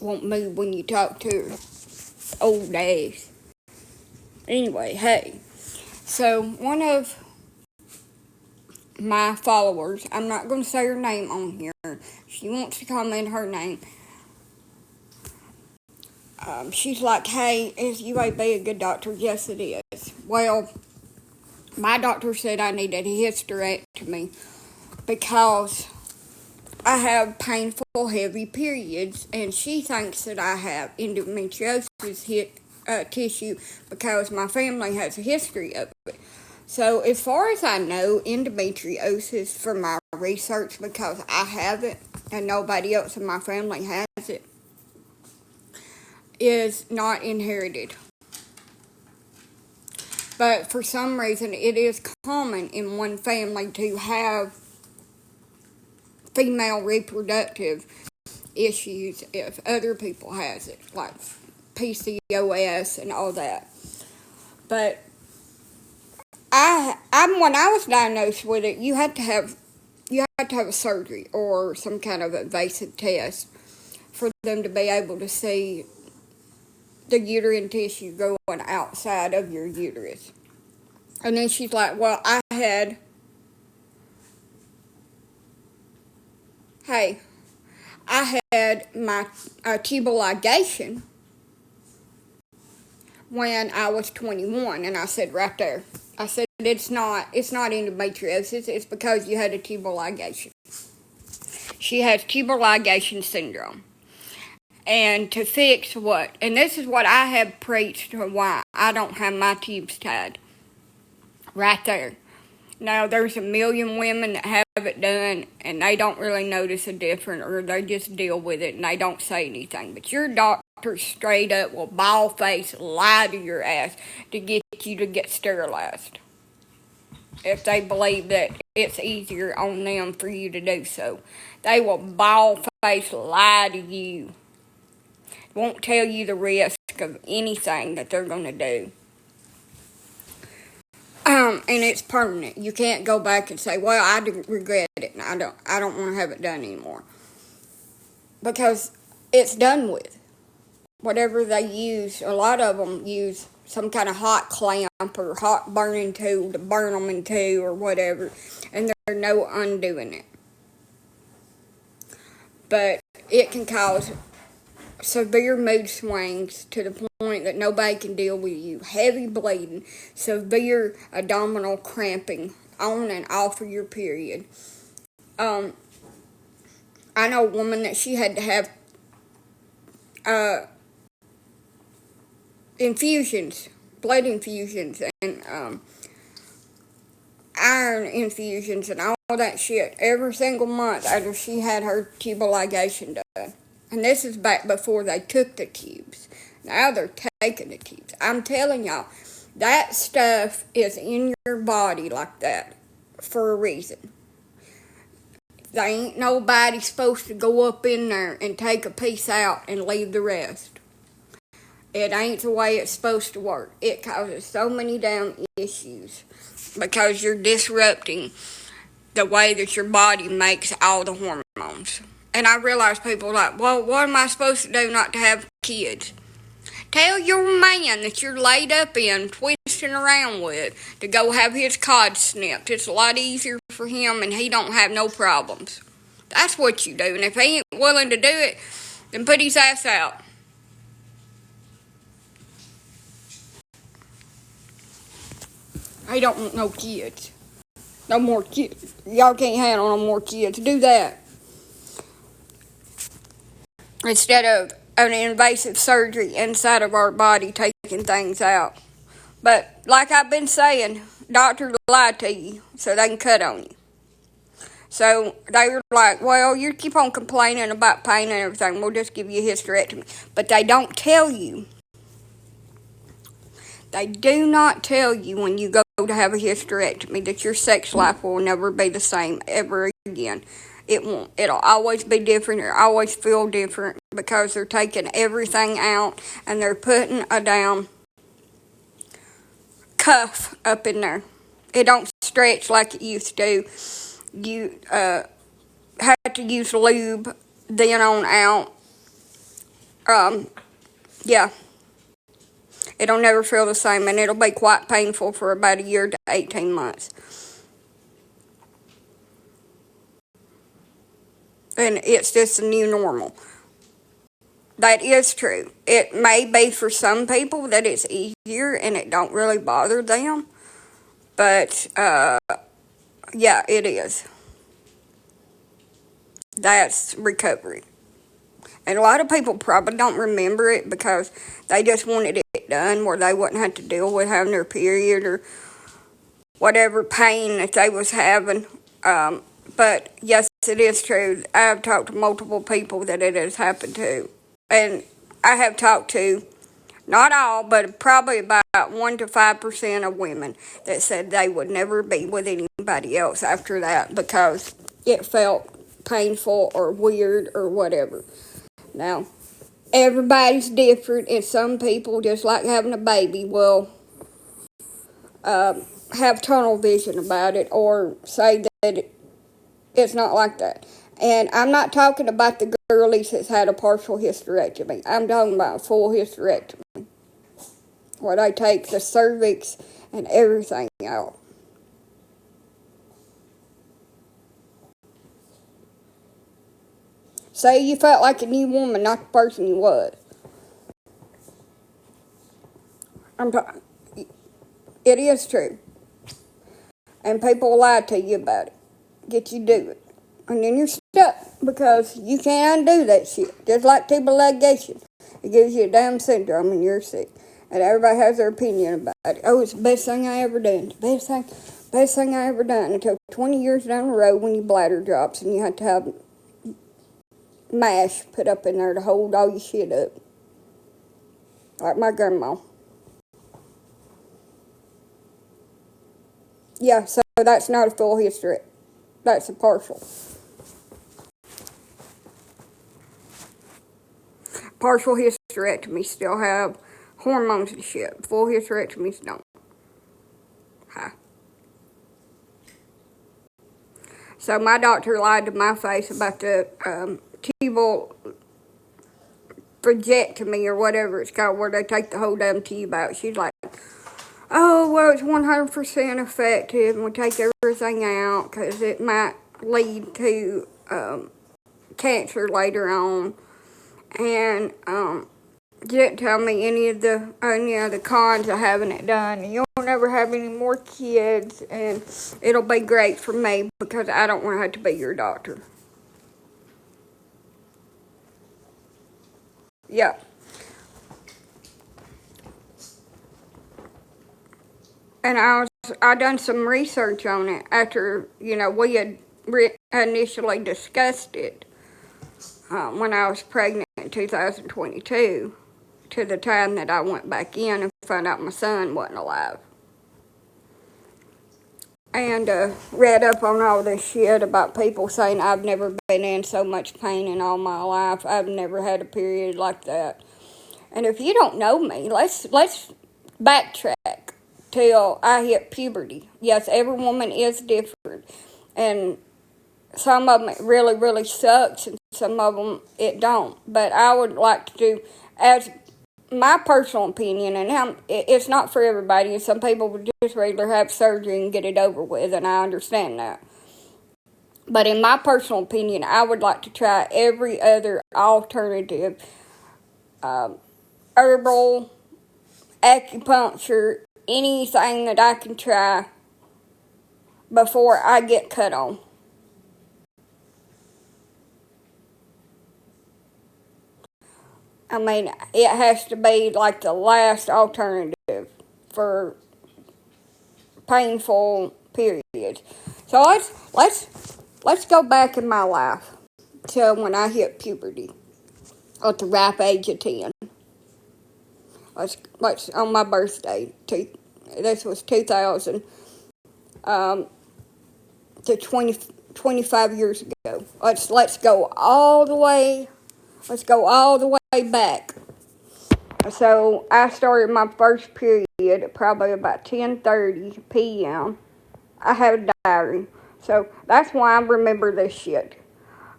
won't move when you talk to her. Old days. Anyway, hey. So, one of my followers, I'm not going to say her name on here. She wants to comment her name. She's like, hey, is UAB a good doctor? Yes, it is. Well, my doctor said I needed a hysterectomy because I have painful, heavy periods, and she thinks that I have endometriosis tissue because my family has a history of it. So, as far as I know, endometriosis, from my research, because I have it and nobody else in my family has it, is not inherited. But for some reason, it is common in one family to have female reproductive issues if other people has it, like PCOS and all that. But when I was diagnosed with it, you had to have a surgery or some kind of invasive test for them to be able to see the uterine tissue going outside of your uterus. And then she's like, well, I had my tubal ligation when I was 21. And I said, right there, I said, it's not endometriosis, it's because you had a tubal ligation. She has tubal ligation syndrome. And to fix what? And this is what I have preached to why I don't have my tubes tied. Right there. Now, there's a million women that have it done, and they don't really notice a difference, or they just deal with it, and they don't say anything. But your doctor straight up will bald-face lie to your ass to get you to get sterilized, if they believe that it's easier on them for you to do so. They will bald-face lie to you. Won't tell you the risk of anything that they're going to do. And it's permanent. You can't go back and say, well, I regret it, and I don't want to have it done anymore. Because it's done with. Whatever they use, a lot of them use some kind of hot clamp or hot burning tool to burn them into or whatever, and there's no undoing it. But it can cause severe mood swings to the point that nobody can deal with you. Heavy bleeding, severe abdominal cramping on and off of your period. I know a woman that she had to have infusions, blood infusions, and iron infusions, and all that shit every single month after she had her tubal ligation done. And this is back before they took the tubes. Now they're taking the tubes. I'm telling y'all, that stuff is in your body like that for a reason. There ain't nobody supposed to go up in there and take a piece out and leave the rest. It ain't the way it's supposed to work. It causes so many damn issues because you're disrupting the way that your body makes all the hormones. And I realize people are like, well, what am I supposed to do not to have kids? Tell your man that you're laid up in, twisting around with, to go have his cod snipped. It's a lot easier for him, and he don't have no problems. That's what you do. And if he ain't willing to do it, then put his ass out. I don't want no kids. No more kids. Y'all can't handle no more kids. Do that. Instead of an invasive surgery inside of our body taking things out. But like I've been saying, doctors lie to you so they can cut on you. So they were like, well, you keep on complaining about pain and everything, we'll just give you a hysterectomy. But they don't tell you. They do not tell you when you go to have a hysterectomy that your sex life will never be the same ever again. It won't. It'll always be different. It'll always feel different because they're taking everything out and they're putting a damn cuff up in there. It don't stretch like it used to. You have to use lube then on out. Um, yeah, it'll never feel the same, and it'll be quite painful for about a year to 18 months. And it's just a new normal. That is true. It may be for some people that it's easier and it don't really bother them, but yeah, it is. That's recovery. And a lot of people probably don't remember it because they just wanted it done where they wouldn't have to deal with having their period or whatever pain that they was having. But yes, it is true. I've talked to multiple people that it has happened to. And I have talked to, not all, but probably about 1 to 5% of women that said they would never be with anybody else after that because it felt painful or weird or whatever. Now, everybody's different, and some people, just like having a baby, will have tunnel vision about it or say that it's not like that. And I'm not talking about the girlies that's had a partial hysterectomy. I'm talking about a full hysterectomy, where they take the cervix and everything out. Say you felt like a new woman, not the person you was. It is true. And people will lie to you about it. Get you to do it. And then you're stuck because you can't undo that shit. Just like tubal ligation. It gives you a Down syndrome and you're sick. And everybody has their opinion about it. Oh, it's the best thing I ever done. Best thing I ever done. Until 20 years down the road when your bladder drops and you have to have mash put up in there to hold all your shit up. Like my grandma. Yeah, so that's not a full hysterectomy. That's a partial. Partial hysterectomies still have hormones and shit. Full hysterectomies don't. Hi. So my doctor lied to my face about the tubal frigectomy or whatever it's called, where they take the whole damn tube out. She's like, oh, well, it's 100% effective, and we take everything out because it might lead to cancer later on. And didn't tell me any of the cons of having it done. You'll never have any more kids, and it'll be great for me because I don't want to have to be your doctor. Yeah. And I done some research on it after, we had initially discussed it when I was pregnant in 2022 to the time that I went back in and found out my son wasn't alive. And read up on all this shit about people saying I've never been in so much pain in all my life. I've never had a period like that. And if you don't know me, let's backtrack till I hit puberty. Yes, every woman is different. And some of them it really, really sucks, and some of them it don't. But I would like to do, as my personal opinion, and it's not for everybody, and some people would just rather have surgery and get it over with, and I understand that. But in my personal opinion, I would like to try every other alternative, herbal, acupuncture, anything that I can try before I get cut on. I mean, it has to be like the last alternative for painful periods. So let's go back in my life to when I hit puberty at the ripe age of 10. Let's on my birthday. This was 2000 to 25 years ago. Let's go all the way. Let's go all the way back. So I started my first period at probably about 10:30 p.m. I have a diary. So that's why I remember this shit.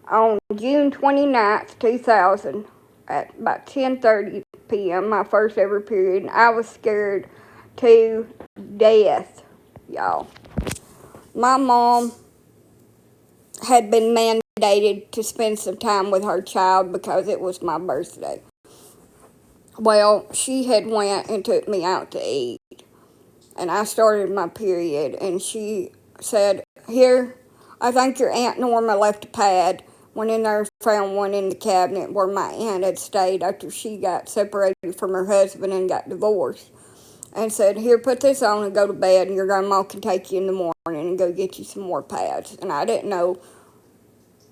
On June 29th, 2000, at about 10:30 p.m., my first ever period, and I was scared to death, y'all. My mom had been mandated to spend some time with her child because it was my birthday. Well, she had went and took me out to eat, and I started my period, and she said, "Here, I think your Aunt Norma left a pad." Went in there and found one in the cabinet where my aunt had stayed after she got separated from her husband and got divorced. And said, "Here, put this on and go to bed, and your grandma can take you in the morning and go get you some more pads." And I didn't know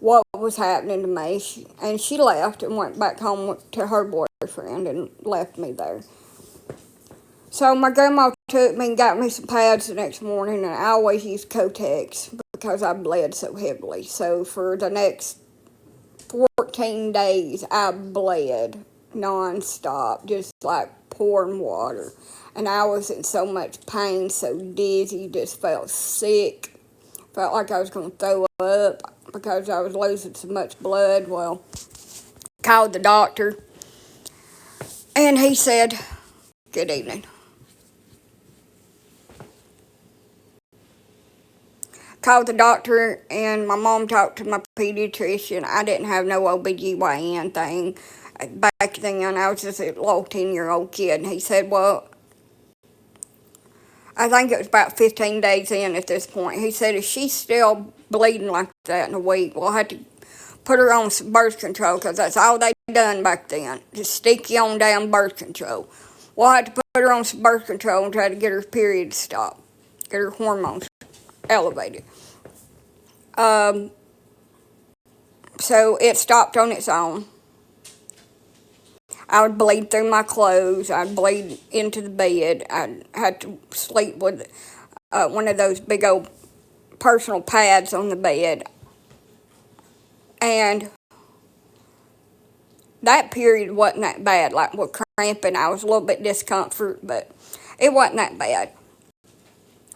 what was happening to me. And she left and went back home to her boyfriend and left me there. So my grandma took me and got me some pads the next morning, and I always used Kotex because I bled so heavily. So for the next 14 days, I bled nonstop, just like pouring water. And I was in so much pain, so dizzy, just felt sick. Felt like I was going to throw up because I was losing so much blood. Well, called the doctor, and he said, "Good evening." Called the doctor, and my mom talked to my pediatrician. I didn't have no OBGYN thing. Back then, I was just a little 10-year-old kid, and he said, "Well, I think it was about 15 days in at this point." He said, "If she's still bleeding like that in a week, we'll have to put her on some birth control, because that's all they done back then. Just stick you on damn birth control. We'll have to put her on some birth control and try to get her period to stop, get her hormones elevated." So it stopped on its own. I would bleed through my clothes. I'd bleed into the bed. I had to sleep with one of those big old personal pads on the bed. And that period wasn't that bad. Like with cramping, I was a little bit discomfort, but it wasn't that bad.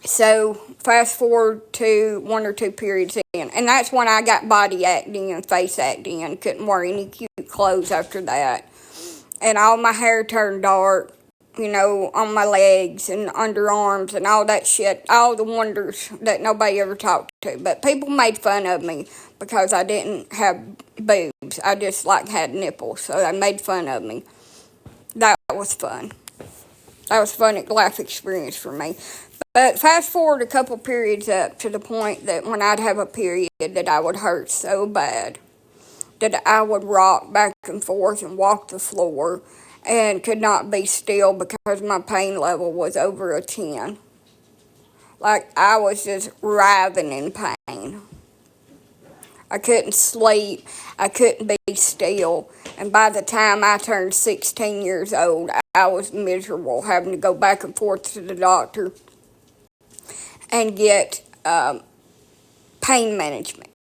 So fast forward to 1 or 2 periods in, and that's when I got body acne and face acne and couldn't wear any cute clothes after that. And all my hair turned dark, on my legs and underarms and all that shit, all the wonders that nobody ever talked to. But people made fun of me because I didn't have boobs. I just had nipples, so they made fun of me. That was fun. That was a fun life experience for me. But fast forward a couple periods up to the point that when I'd have a period that I would hurt so bad that I would rock back and forth and walk the floor and could not be still because my pain level was over a 10. Like I was just writhing in pain. I couldn't sleep. I couldn't be still. And by the time I turned 16 years old, I was miserable, having to go back and forth to the doctor and get pain management,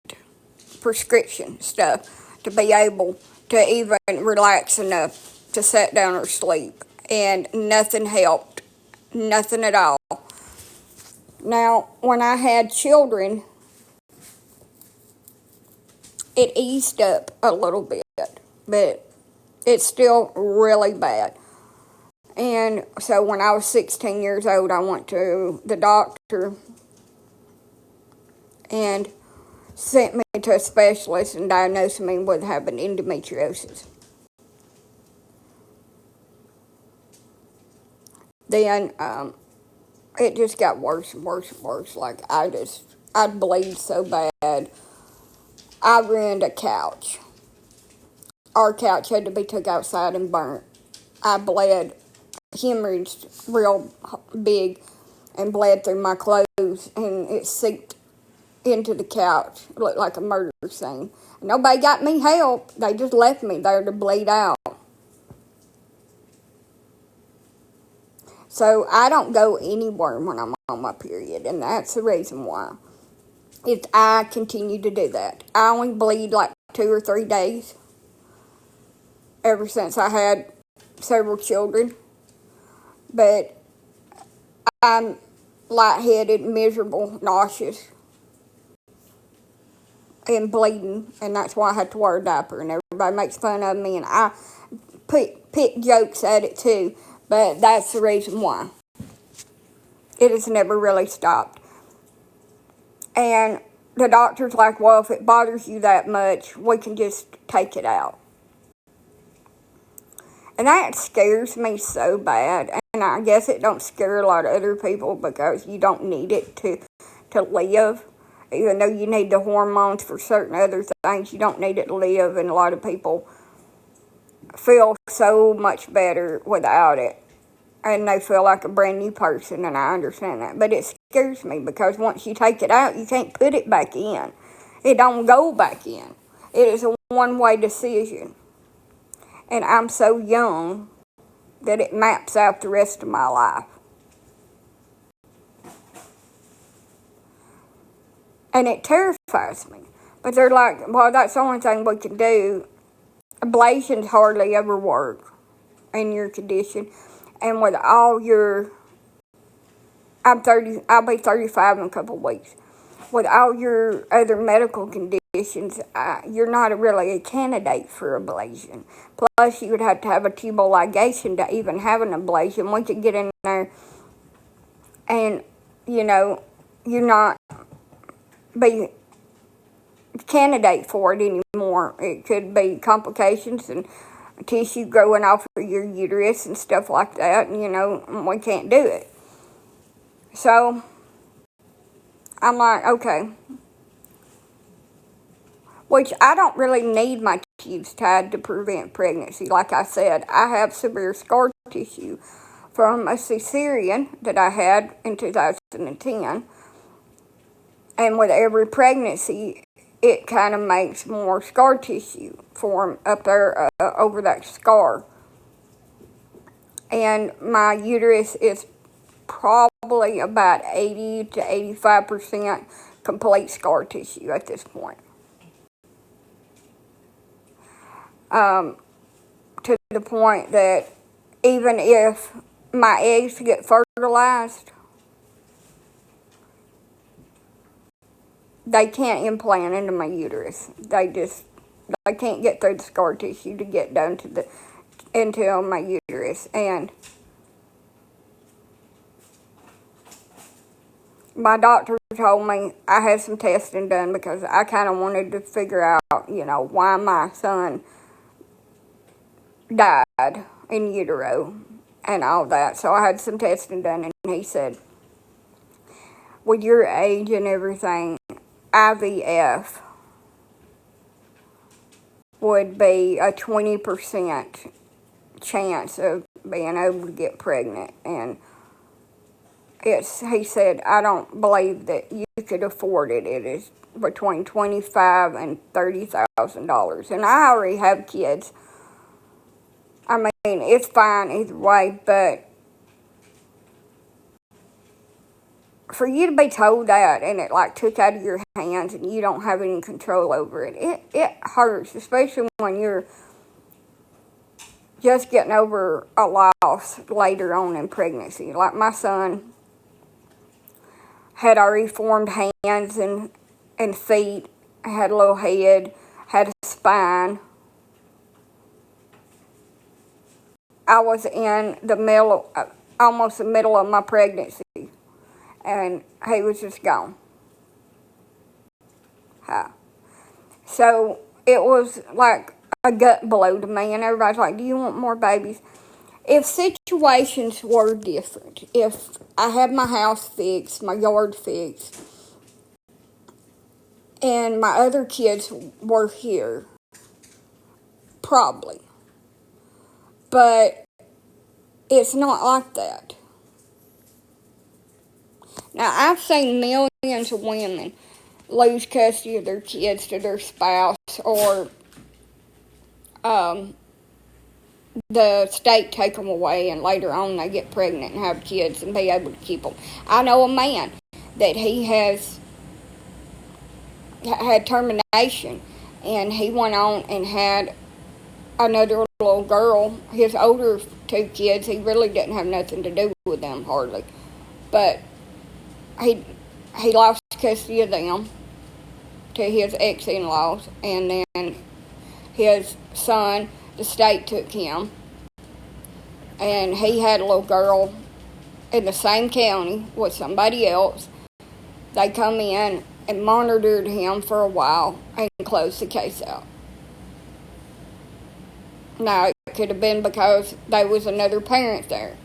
prescription stuff to be able to even relax enough to sit down or sleep. And nothing helped. Nothing at all. Now, when I had children, it eased up a little bit, but it's still really bad. And so when I was 16 years old, I went to the doctor and sent me to a specialist and diagnosed me with having endometriosis. Then it just got worse and worse and worse. Like I'd bleed so bad. I ruined a couch. Our couch had to be took outside and burnt. I bled, hemorrhaged real big, and bled through my clothes, and it seeped into the couch. It looked like a murder scene. Nobody got me help. They just left me there to bleed out. So I don't go anywhere when I'm on my period, and that's the reason why. If I continue to do that, I only bleed like 2 or 3 days ever since I had several children. But I'm lightheaded, miserable, nauseous, and bleeding, and that's why I had to wear a diaper. And everybody makes fun of me, and pick jokes at it too, but that's the reason why. It has never really stopped. And the doctor's like, well, if it bothers you that much, we can just take it out. And that scares me so bad. And I guess it don't scare a lot of other people because you don't need it to live. Even though you need the hormones for certain other things, you don't need it to live. And a lot of people feel so much better without it. And they feel like a brand new person, and I understand that. But it scares me because once you take it out, you can't put it back in. It don't go back in. It is a one-way decision. And I'm so young that it maps out the rest of my life. And it terrifies me. But they're like, well, that's the only thing we can do. Ablations hardly ever work in your condition. And with all your, I'll be 35 in a couple of weeks. With all your other medical conditions, you're not really a candidate for ablation. Plus, you would have to have a tubal ligation to even have an ablation. Once you get in there and, you're not be candidate for it anymore. It could be complications and tissue growing off of your uterus and stuff like that. And, we can't do it. So, I'm like, okay. Which I don't really need my tubes tied to prevent pregnancy. Like I said, I have severe scar tissue from a cesarean that I had in 2010. And with every pregnancy, it kind of makes more scar tissue form up there over that scar. And my uterus is probably about 80 to 85% complete scar tissue at this point. To the point that even if my eggs get fertilized, they can't implant into my uterus. They can't get through the scar tissue to get down into my uterus. And my doctor told me I had some testing done because I kind of wanted to figure out, why my son died in utero and all that. So I had some testing done, and he said, with your age and everything, IVF would be a 20% chance of being able to get pregnant. And he said, I don't believe that you could afford it. It is between $25,000 and $30,000. And I already have kids. I mean, it's fine either way, but for you to be told that and it took out of your hands and you don't have any control over it, it hurts, especially when you're just getting over a loss later on in pregnancy. Like my son had already formed hands and feet, had a little head, had a spine. I was in almost the middle of my pregnancy, and he was just gone. So it was like a gut blow to me, and everybody's like, do you want more babies? If situations were different, if I had my house fixed, my yard fixed, and my other kids were here, probably. But it's not like that. Now, I've seen millions of women lose custody of their kids to their spouse, or the state take them away, and later on they get pregnant and have kids and be able to keep them. I know a man that he has had termination, and he went on and had another little girl. His older two kids, he really didn't have nothing to do with them hardly, but he lost custody of them to his ex-in-laws, and then his son, the state took him, and he had a little girl in the same county with somebody else. They come in and monitored him for a while and closed the case out. Now, it could have been because there was another parent there.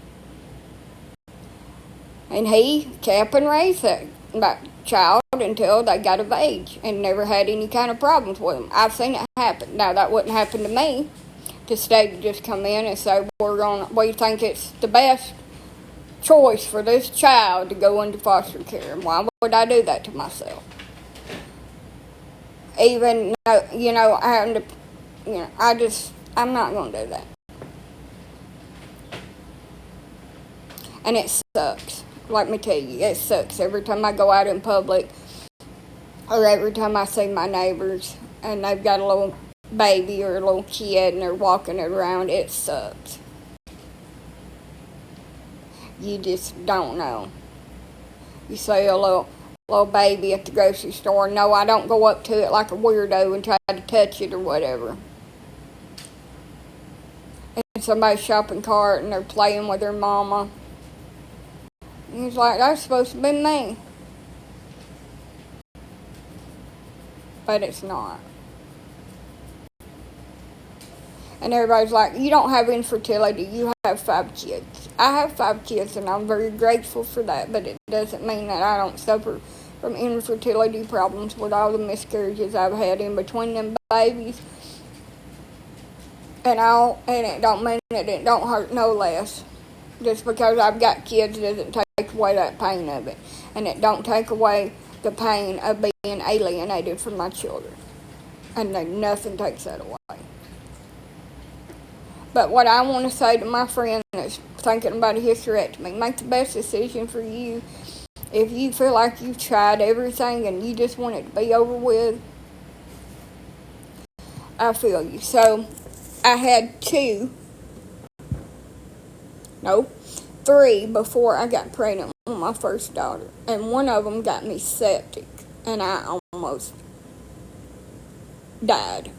And he kept and raised that child until they got of age and never had any kind of problems with them. I've seen it happen. Now, that wouldn't happen to me. The state would just come in and say, we think it's the best choice for this child to go into foster care. And why would I do that to myself? Even, I'm not going to do that. And it sucks. Let me tell you, it sucks. Every time I go out in public, or every time I see my neighbors, and they've got a little baby or a little kid, and they're walking it around, it sucks. You just don't know. You see a little baby at the grocery store. No, I don't go up to it like a weirdo and try to touch it or whatever. And somebody's shopping cart and they're playing with their mama. And he's like, that's supposed to be me. But it's not. And everybody's like, you don't have infertility, you have 5 kids. I have 5 kids and I'm very grateful for that, but it doesn't mean that I don't suffer from infertility problems with all the miscarriages I've had in between them babies. And it don't mean that it don't hurt no less. Just because I've got kids doesn't take away that pain of it. And it don't take away the pain of being alienated from my children. And nothing takes that away. But what I want to say to my friend that's thinking about a hysterectomy, make the best decision for you. If you feel like you've tried everything and you just want it to be over with, I feel you. So, I had 3 before I got pregnant with my first daughter. And one of them got me septic. And I almost died.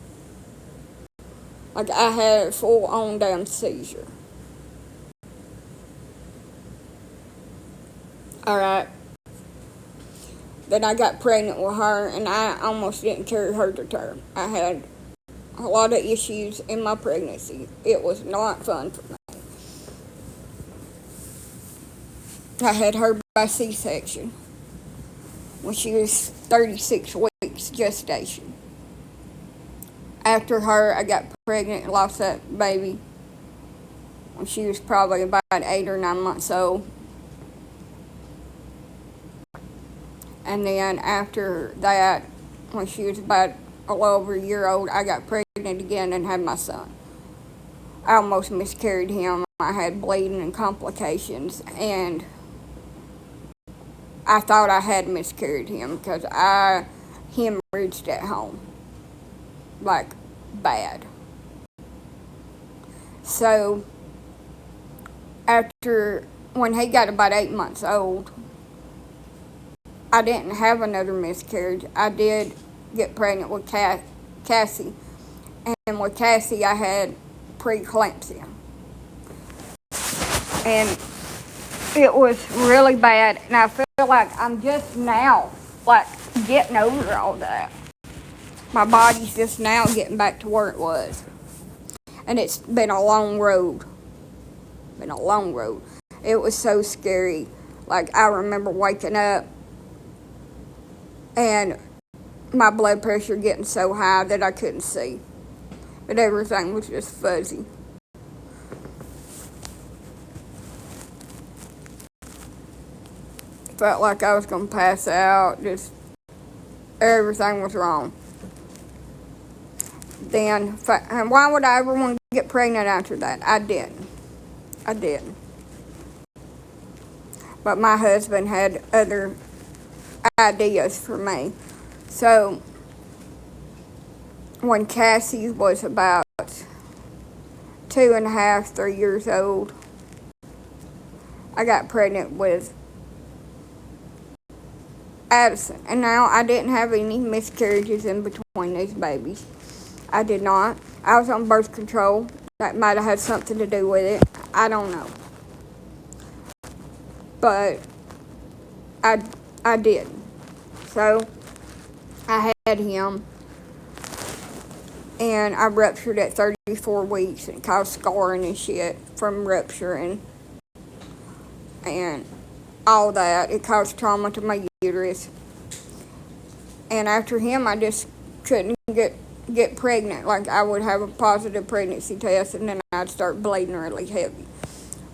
Like, I had a full-on damn seizure. Alright. Then I got pregnant with her, and I almost didn't carry her to term. I had a lot of issues in my pregnancy. It was not fun for me. I had her by C-section when she was 36 weeks gestation. After her, I got pregnant and lost that baby when she was probably about 8 or 9 months old. And then after that, when she was about a little over a year old, I got pregnant again and had my son. I almost miscarried him. I had bleeding and complications, and I thought I had miscarried him because I hemorrhaged at home. Like, bad. So, when he got about 8 months old, I didn't have another miscarriage. I did get pregnant with Cassie. And with Cassie, I had preeclampsia. And it was really bad. And I feel like I'm just now, getting over all that. My body's just now getting back to where it was. And it's been a long road. It was so scary. Like, I remember waking up and my blood pressure getting so high that I couldn't see. But everything was just fuzzy. Felt like I was going to pass out. Just everything was wrong. Then, and why would I ever want to get pregnant after that? I didn't. But my husband had other ideas for me. So, when Cassie was about 2.5, 3 years old, I got pregnant with Addison. And now I didn't have any miscarriages in between these babies. I did not. I was on birth control That might have had something to do with it. I don't know. But I did. So I had him, and I ruptured at 34 weeks and caused scarring and shit from rupturing and all that. It caused trauma to my uterus. And after him, I just couldn't get pregnant. Like, I would have a positive pregnancy test, and then I'd start bleeding really heavy,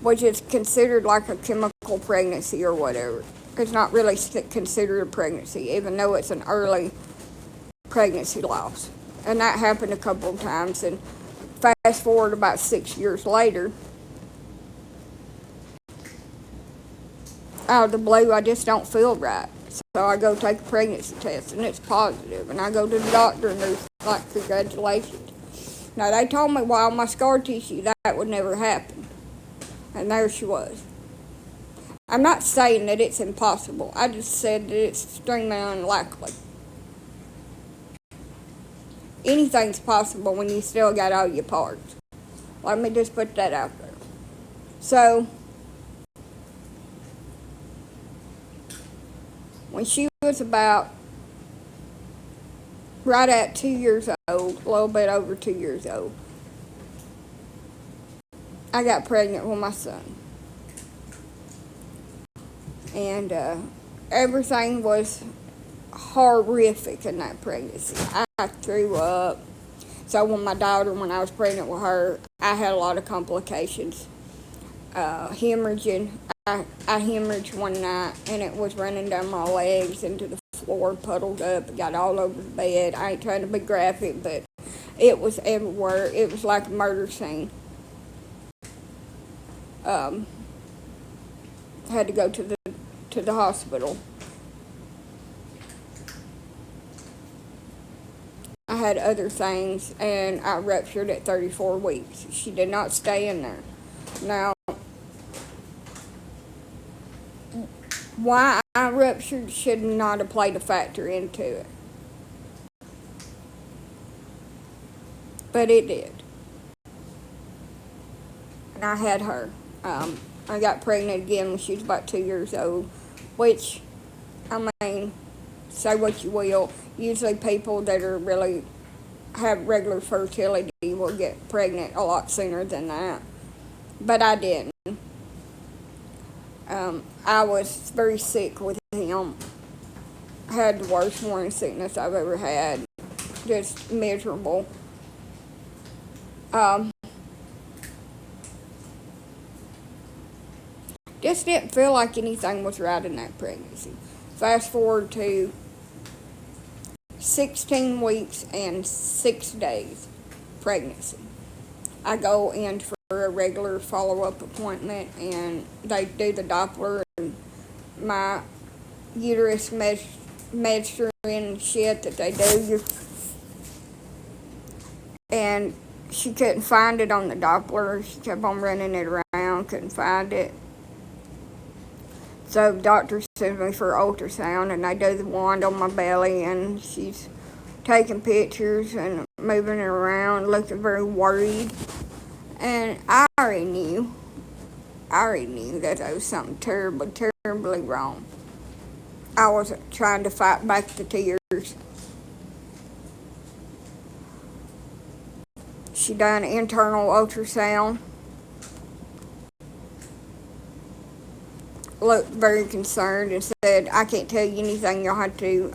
which is considered like a chemical pregnancy or whatever. It's not really considered a pregnancy, even though it's an early pregnancy loss. And that happened a couple of times. And fast forward about 6 years later, out of the blue, I just don't feel right. So I go take a pregnancy test, and it's positive. And I go to the doctor, and they're like, congratulations. Now, they told me while my scar tissue that would never happen. And there she was. I'm not saying that it's impossible. I just said that it's extremely unlikely. Anything's possible when you still got all your parts. Let me just put that out there. So, when she was about right at 2 years old, a little bit over 2 years old, I got pregnant with my son. And everything was horrific in that pregnancy. I threw up. So when I was pregnant with her, I had a lot of complications. Hemorrhaging. I hemorrhaged one night, and it was running down my legs into the floor, puddled up. It got all over the bed. I ain't trying to be graphic, but it was everywhere. It was like a murder scene. Had to go to the hospital. I had other things, and I ruptured at 34 weeks. She did not stay in there. Now, why I ruptured should not have played a factor into it. But it did. And I had her. I got pregnant again when she was about 2 years old, which, I mean, say what you will, usually people that are really have regular fertility will get pregnant a lot sooner than that. But I didn't. I was very sick with him. I had the worst morning sickness I've ever had. Just miserable. Just didn't feel like anything was right in that pregnancy. Fast forward to 16 weeks and 6 days pregnancy. I go in for a regular follow-up appointment, and they do the Doppler, and my uterus measuring shit that they do. And she couldn't find it on the Doppler. She kept on running it around, couldn't find it. So the doctor sends me for ultrasound, and they do the wand on my belly, and she's taking pictures and moving it around, looking very worried. And I already knew that there was something terribly wrong. I was trying to fight back the tears. She done an internal ultrasound. Looked very concerned and said, I can't tell you anything, you'll have to,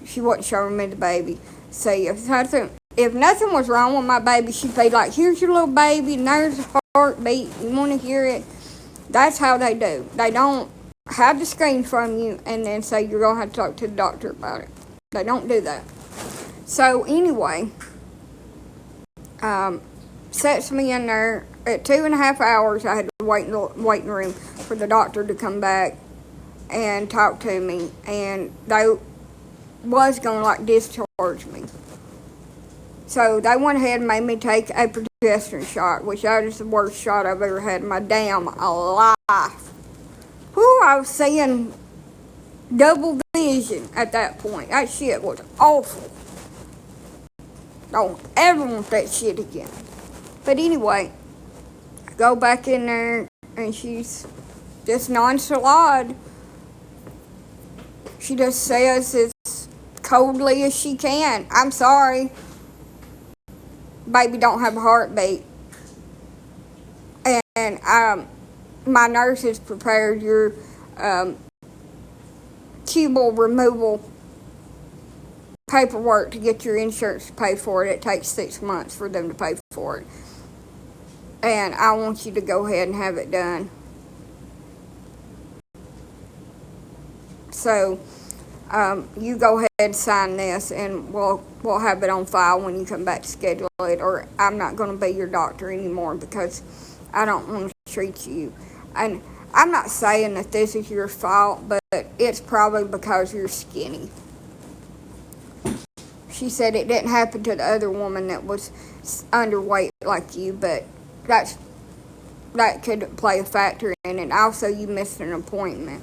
she wasn't showing me the baby. See, if nothing was wrong with my baby, she'd be like, here's your little baby, and there's a heartbeat, you want to hear it? That's how they do. They don't have the screen from you and then say you're going to have to talk to the doctor about it. They don't do that. So anyway, sets me in there. At 2.5 hours, I had to wait in the waiting room for the doctor to come back and talk to me. And they was going to discharge me. So they went ahead and made me take a progesterone shot, which that is the worst shot I've ever had in my damn life. Whew, I was seeing double vision at that point. That shit was awful. Don't ever want that shit again. But anyway, I go back in there, and she's just nonchalant. She just says as coldly as she can, "I'm sorry. Baby don't have a heartbeat." And my nurse has prepared your tubal removal paperwork to get your insurance to pay for it. It takes 6 months for them to pay for it. And I want you to go ahead and have it done. So you go ahead and sign this, and we'll have it on file when you come back to schedule it, or I'm not going to be your doctor anymore because I don't want to treat you. And I'm not saying that this is your fault, but it's probably because you're skinny. She said it didn't happen to the other woman that was underweight like you, but that could play a factor in it. Also, you missed an appointment.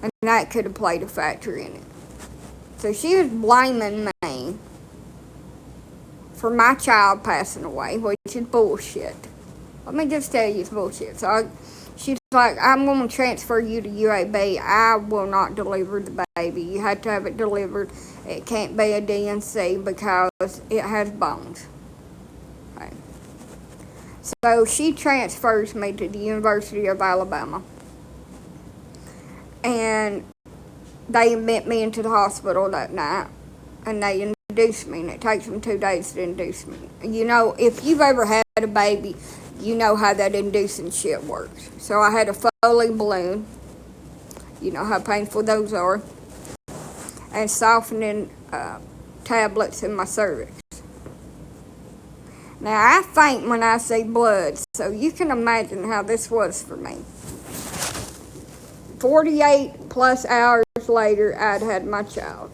And that could have played a factor in it. So she was blaming me for my child passing away, which is bullshit. Let me just tell you, it's bullshit. So she's like, "I'm going to transfer you to UAB. I will not deliver the baby. You have to have it delivered. It can't be a DNC because it has bones." Okay. So she transfers me to the University of Alabama. And they admit me into the hospital that night. And they induce me. And it takes them 2 days to induce me. You know, if you've ever had a baby, you know how that inducing shit works. So I had a Foley balloon. You know how painful those are. And softening tablets in my cervix. Now, I faint when I see blood, so you can imagine how this was for me. 48 plus hours later, I'd had my child.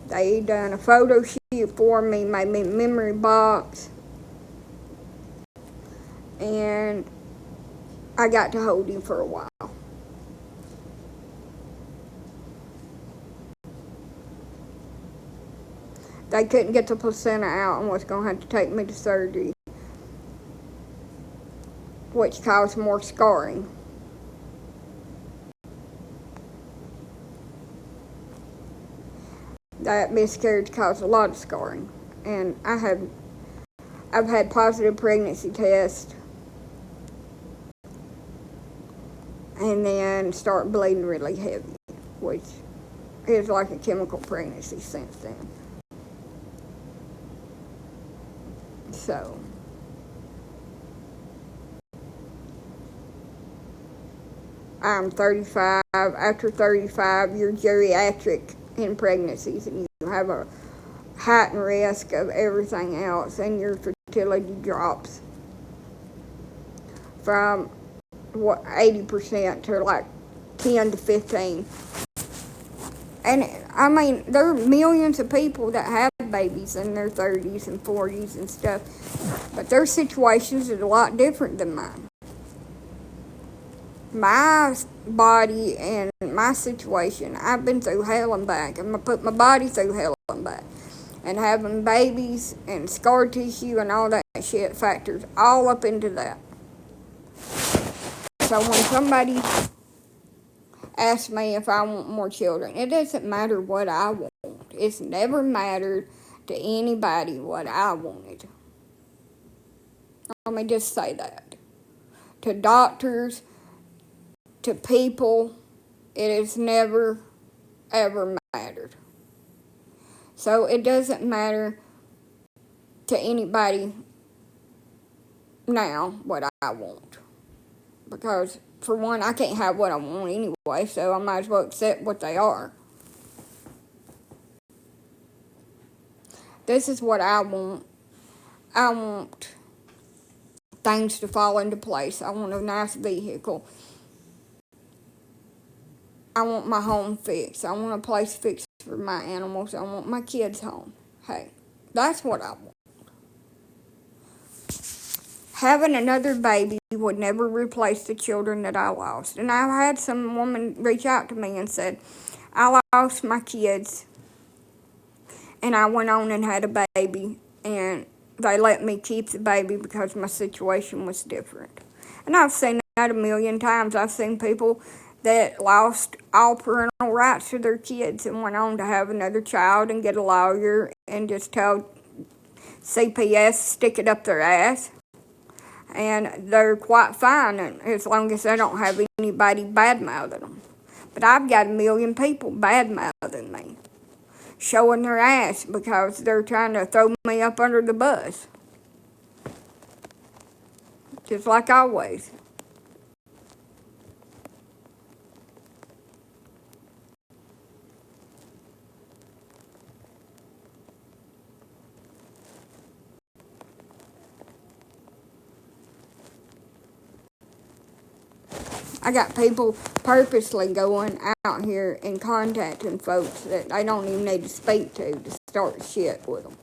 They done a photo shoot for me, made me a memory box, and I got to hold him for a while. They couldn't get the placenta out and was going to have to take me to surgery, which caused more scarring. That miscarriage caused a lot of scarring. And I've had positive pregnancy tests, and then start bleeding really heavy, which is like a chemical pregnancy since then. So I'm 35. After 35, you're geriatric in pregnancies, and you have a heightened risk of everything else, and your fertility drops from 80% to like 10 to 15. And I mean, there are millions of people that have babies in their 30s and 40s and stuff, but their situations are a lot different than mine. My body and my situation, I've been through hell and back, and I put my body through hell and back. And having babies and scar tissue and all that shit factors all up into that. So when somebody asks me if I want more children, it doesn't matter what I want. It's never mattered to anybody what I wanted. Let me just say that. To doctors, to people, it has never, ever mattered. So it doesn't matter to anybody now what I want. Because, for one, I can't have what I want anyway, so I might as well accept what they are. This is what I want. I want things to fall into place. I want a nice vehicle. I want my home fixed. I want a place fixed for my animals. I want my kids home. Hey, that's what I want. Having another baby would never replace the children that I lost. And I've had some woman reach out to me and said, I lost my kids, and I went on and had a baby, and they let me keep the baby because my situation was different. And I've seen that a million times. I've seen people that lost all parental rights to their kids and went on to have another child and get a lawyer and just tell CPS stick it up their ass. And they're quite fine as long as they don't have anybody bad-mouthing them. But I've got a million people bad-mouthing me, showing their ass because they're trying to throw me up under the bus. Just like always. I got people purposely going out here and contacting folks that they don't even need to speak to start shit with them.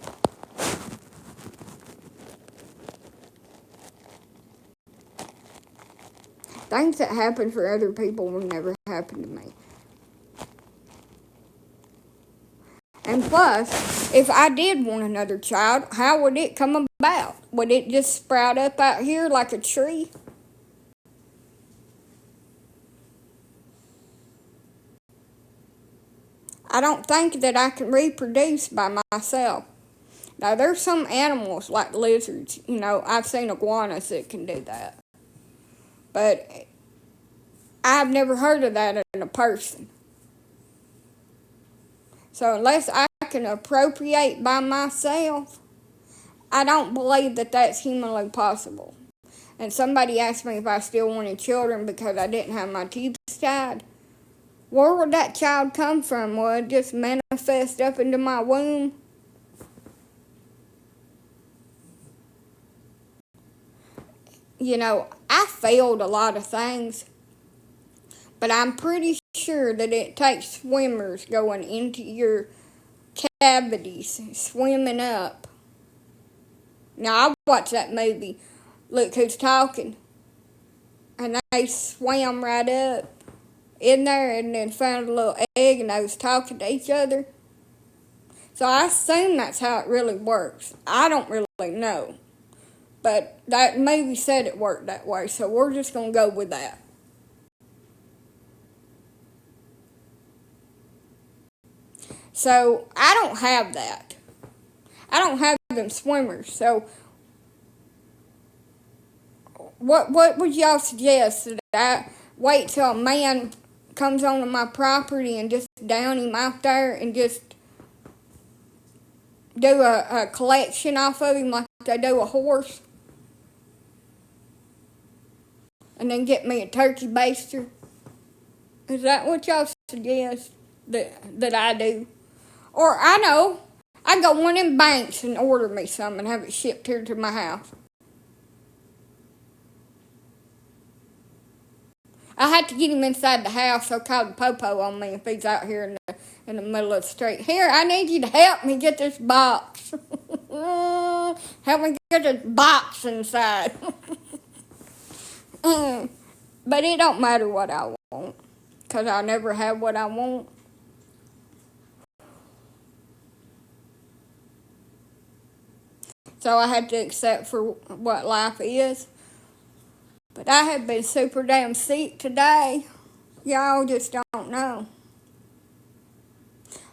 Things that happen for other people will never happen to me. And plus, if I did want another child, how would it come about? Would it just sprout up out here like a tree? I don't think that I can reproduce by myself. Now, there's some animals like lizards, I've seen iguanas that can do that. But I've never heard of that in a person. So unless I can appropriate by myself, I don't believe that that's humanly possible. And somebody asked me if I still wanted children because I didn't have my tubes tied. Where would that child come from? Will it just manifest up into my womb? I failed a lot of things, but I'm pretty sure that it takes swimmers going into your cavities, swimming up. Now, I watched that movie, Look Who's Talking, and they swam right up in there and then found a little egg and they was talking to each other. So I assume that's how it really works. I don't really know. But that movie said it worked that way, so we're just going to go with that. So I don't have that. I don't have them swimmers. So what would y'all suggest? That I wait till a man comes onto my property and just down him out there and just do a collection off of him like they do a horse? And then get me a turkey baster? Is that what y'all suggest that I do? Or I know, I go one of them banks and order me some and have it shipped here to my house. I had to get him inside the house, so call the popo on me if he's out here in the middle of the street. Here, I need you to help me get this box. Help me get this box inside. But it don't matter what I want, because I never have what I want. So I had to accept for what life is. But I have been super damn sick today. Y'all just don't know.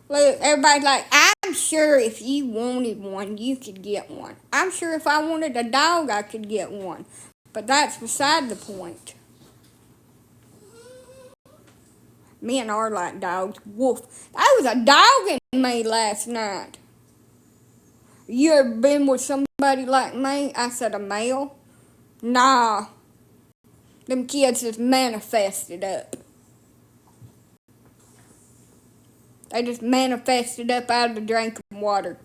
Look, everybody's like, I'm sure if you wanted one, you could get one. I'm sure if I wanted a dog, I could get one. But that's beside the point. Men are like dogs. Woof. There was a dog in me last night. You ever been with somebody like me? I said, a male? Nah. Them kids just manifested up. They just manifested up out of the drinking water.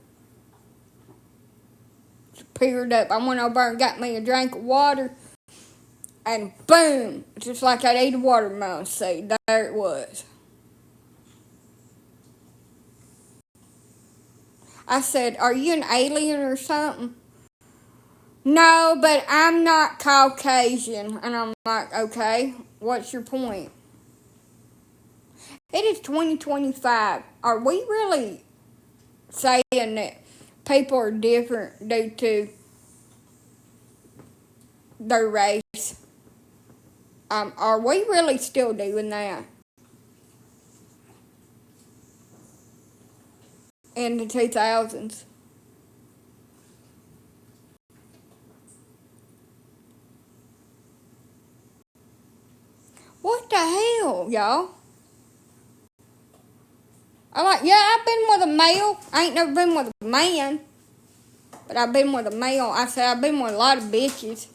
Just appeared up. I went over and got me a drink of water. And boom! Just like I'd ate a watermelon seed. There it was. I said, are you an alien or something? No, but I'm not Caucasian. And I'm like, okay, what's your point? It is 2025. Are we really saying that people are different due to their race? Are we really still doing that in the 2000s? What the hell, y'all? I've been with a male. I ain't never been with a man, but I've been with a male. I said I've been with a lot of bitches.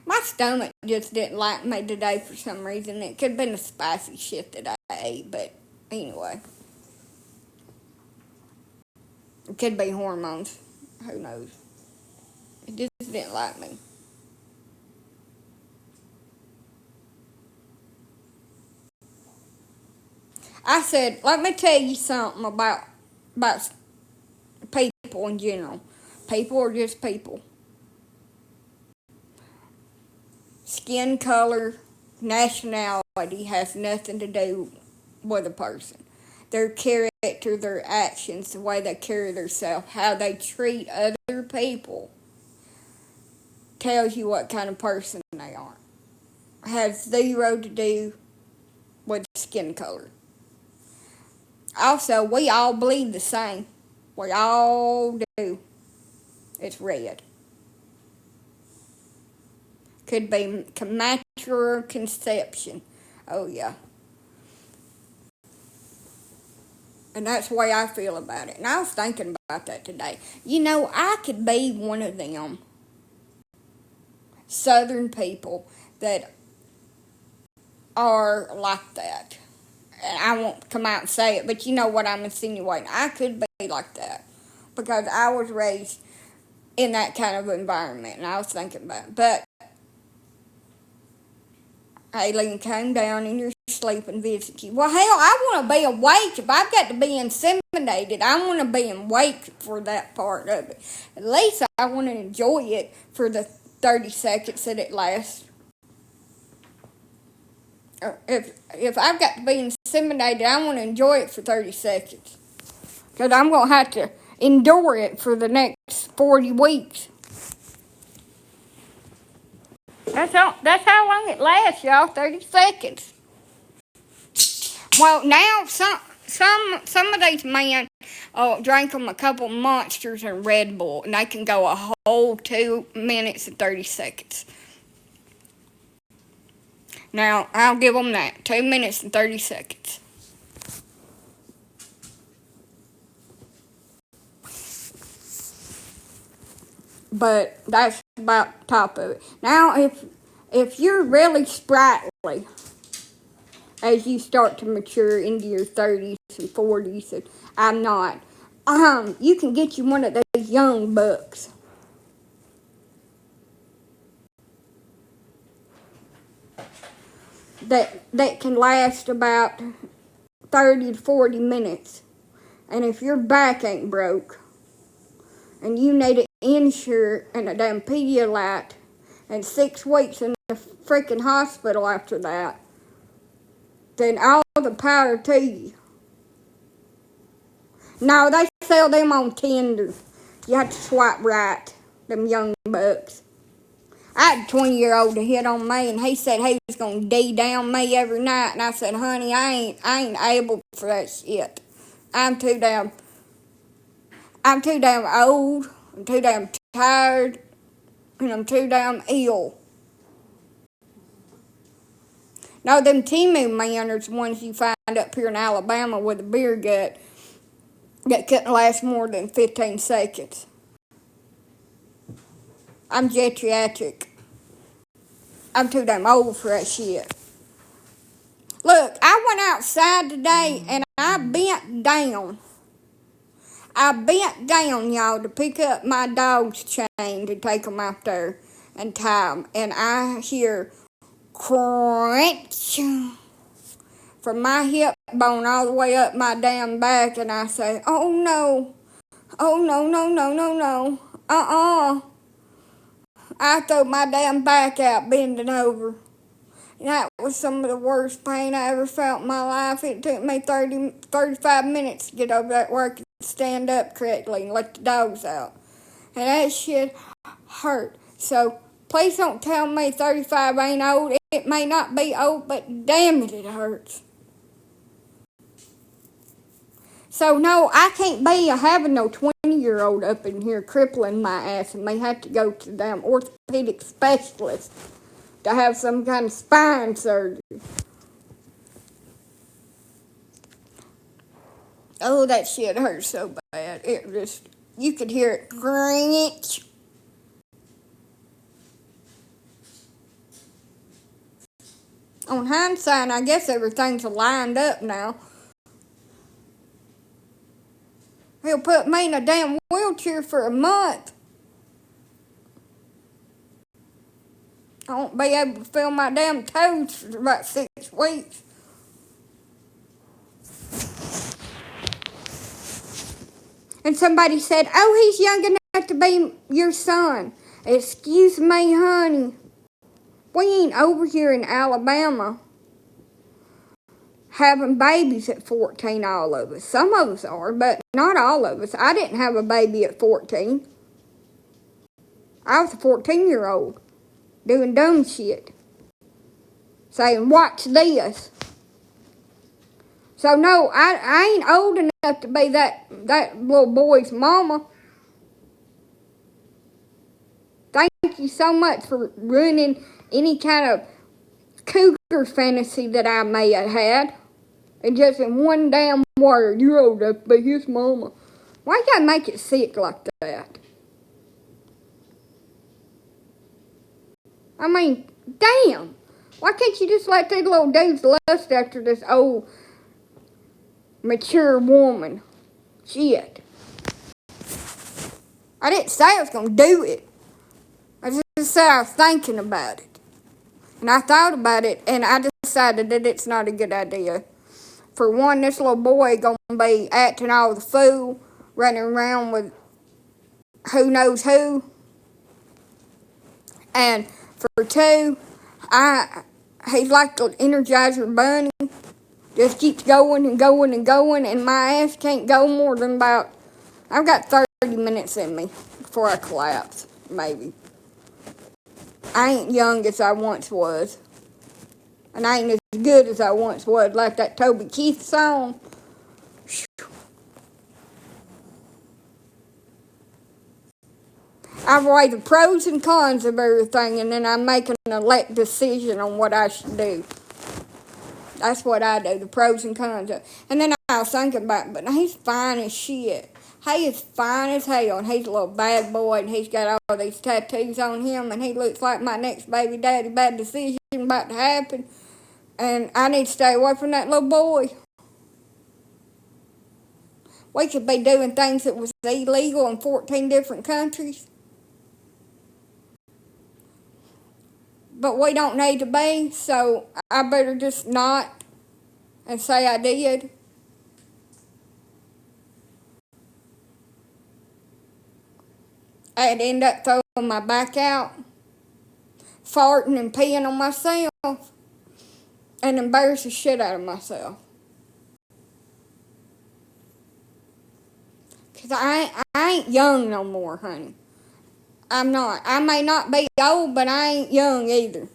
My stomach just didn't like me today for some reason. It could have been the spicy shit that I ate, but anyway. It could be hormones. Who knows? It just didn't like me. I said, let me tell you something about people in general. People are just people. Skin color, nationality has nothing to do with a person. Their character, their actions, the way they carry themselves, how they treat other people tells you what kind of person they are. Has zero to do with skin color. Also, we all bleed the same. We all do. It's red. Could be premature conception. Oh, yeah. And that's the way I feel about it. And I was thinking about that today. You know, I could be one of them Southern people that are like that. And I won't come out and say it, but you know what I'm insinuating. I could be like that because I was raised in that kind of environment, and I was thinking about it. But alien came down in your sleep and visited you. Well, hell, I want to be awake. If I've got to be inseminated, I want to be awake for that part of it. At least I want to enjoy it for the 30 seconds that it lasts. If I've got to be inseminated, I want to enjoy it for 30 seconds. Because I'm going to have to endure it for the next 40 weeks. That's how long it lasts, y'all. 30 seconds. Well, now some of these men drink them a couple Monsters and Red Bull, and they can go a whole 2 minutes and 30 seconds. Now, I'll give them that. 2 minutes and 30 seconds. But that's about the top of it. Now, if you're really sprightly as you start to mature into your 30s and 40s, and I'm not, you can get you one of those young bucks. That can last about 30 to 40 minutes. And if your back ain't broke, and you need an insure and a damn Pedialyte, and 6 weeks in the freaking hospital after that, then all the power to you. No, they sell them on Tinder. You have to swipe right, them young bucks. I had a 20-year-old to hit on me, and he said he was going to D-down me every night, and I said, honey, I ain't able for that shit. I'm too damn old, I'm too damn tired, and I'm too damn ill. No, them Timu men are the ones you find up here in Alabama with a beer gut that couldn't last more than 15 seconds. I'm geriatric. I'm too damn old for that shit. Look, I went outside today and I bent down. Y'all, to pick up my dog's chain to take them out there and tie them. And I hear crunch from my hip bone all the way up my damn back. And I say, oh no. Oh no, no, no, no, no. I throw my damn back out bending over. That was some of the worst pain I ever felt in my life. It took me 35 minutes to get over that where I could stand up correctly and let the dogs out. And that shit hurt. So please don't tell me 35 ain't old. It may not be old, but damn it, it hurts. So no, I can't be having no 20-year-old up in here crippling my ass and may have to go to the damn orthopedic specialist to have some kind of spine surgery. Oh, that shit hurt so bad. It just, you could hear it grinch. On hindsight, I guess everything's lined up now. He'll put me in a damn wheelchair for a month. I won't be able to feel my damn toes for about 6 weeks. And somebody said, oh, he's young enough to be your son. Excuse me, honey. We ain't over here in Alabama having babies at 14, all of us. Some of us are, but not all of us. I didn't have a baby at 14. I was a 14-year-old doing dumb shit. Saying, watch this. So no, I ain't old enough to be that little boy's mama. Thank you so much for ruining any kind of cougar fantasy that I may have had. And just in one damn word, you're old enough to be his mama. Why you gotta make it sick like that? I mean, damn. Why can't you just let these little dudes lust after this old, mature woman? Shit. I didn't say I was gonna do it. I just said I was thinking about it. And I thought about it, and I decided that it's not a good idea. For one, this little boy gonna be acting all the fool, running around with who knows who. And for two, he's like the Energizer Bunny. Just keeps going and going and going, and my ass can't go more than about, I've got 30 minutes in me before I collapse, maybe. I ain't young as I once was. And I ain't as good as I once was, like that Toby Keith song. I weigh the pros and cons of everything, and then I make an elect decision on what I should do. That's what I do, the pros and cons of it. And then I was thinking about it, but he's fine as shit. He is fine as hell, and he's a little bad boy, and he's got all these tattoos on him, and he looks like my next baby daddy. Bad decision about to happen, and I need to stay away from that little boy. We could be doing things that was illegal in 14 different countries. But we don't need to be, so I better just not and say I did. I'd end up throwing my back out, farting and peeing on myself, and embarrass the shit out of myself. Because I ain't young no more, honey. I'm not. I may not be old, but I ain't young either.